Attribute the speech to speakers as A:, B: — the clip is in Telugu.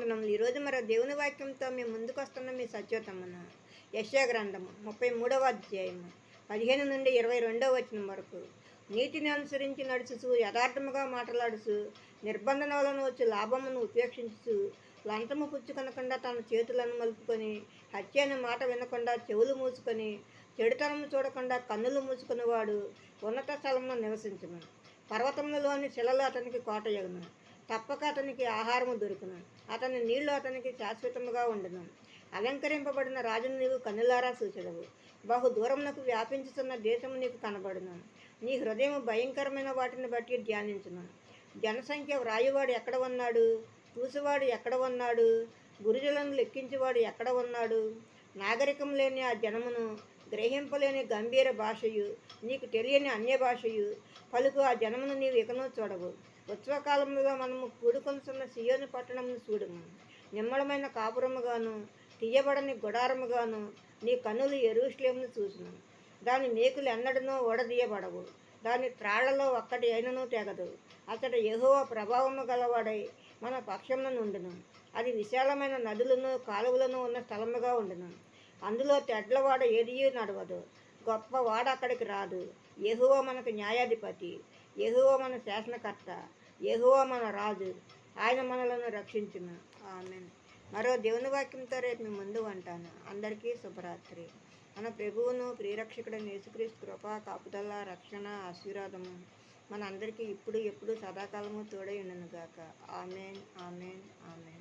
A: వందనములు. ఈరోజు మరో దేవుని వాక్యంతో మేము ముందుకు వస్తున్న మీ సత్యోతమ్మను. యెషయా గ్రంథము 33వ అధ్యాయము 15 నుండి 22వ వచనం వరకు. నీతిని అనుసరించి నడుచుచు యథార్థముగా మాట్లాడుచు నిర్బంధనలను వచ్చి లాభమును ఉపేక్షించుచు లంచము పుచ్చుకొనకుండా తన చేతులను మలుపుకొని హత్య అనే మాట వినకుండా చెవులు మూసుకొని చెడుతనము చూడకుండా కన్నులు మూసుకునేవాడు ఉన్నత స్థలంలో నివసించును. పర్వతములలోని శిలలు అతనికి కోటయగును. తప్పక అతనికి ఆహారము దొరుకును. అతని నీళ్లు అతనికి శాశ్వతముగా ఉండును. అలంకరింపబడిన రాజును నీవు కన్నులారా చూచెదవు. బహు దూరమునకు వ్యాపించుతున్న దేశము నీకు కనబడును. నీ హృదయము భయంకరమైన వాటిని బట్టి ధ్యానించును. జనసంఖ్య వ్రాయువాడు ఎక్కడ ఉన్నాడు? చూసేవాడు ఎక్కడ ఉన్నాడు? గురుజులను లెక్కించేవాడు ఎక్కడ ఉన్నాడు? నాగరికం లేని ఆ జనమును, గ్రహింపలేని గంభీర భాషయు, నీకు తెలియని అన్య భాషయు పలుకు ఆ జనమును నీవు ఇకను చూడవు. ఉత్సవకాలంలో మనము కూడుకొనుచున్న సియోను పట్టణమును చూడము. నిమ్మళమైన కాపురముగాను తీయబడని గుడారముగాను నీ కన్నులు యెరూషలేమును చూసును. దాని మేకులు ఎన్నడనూ ఓడదీయబడవు. దాని త్రాళ్లలో ఒక్కటి అయినను తెగదు. అతడు యెహోవా ప్రభావము గలవాడై మన పక్షమున నుండును. అది విశాలమైన నదులను కాలువలను ఉన్న స్థలముగా ఉండును. అందులో తెడ్లవాడ ఏదియూ నడవదు. గొప్ప వాడ అక్కడికి రాదు. యెహోవా మనకు న్యాయాధిపతి. యెహోవా మన శాసనకర్త. యెహోవా మన రాజు. ఆయన మనలను రక్షించును. ఆమేన్. మరో దేవుని వాక్యంతో రేపు మీ ముందు ఉంటాను. అందరికీ శుభరాత్రి. మన ప్రభువును ప్రియరక్షకుడైన యేసుక్రీస్తు కృప, కాపుదల, రక్షణ, ఆశీర్వాదము మన అందరికీ ఇప్పుడు ఎప్పుడు సదాకాలము తోడై ఉండును గాక. ఆమేన్, ఆమేన్, ఆమేన్.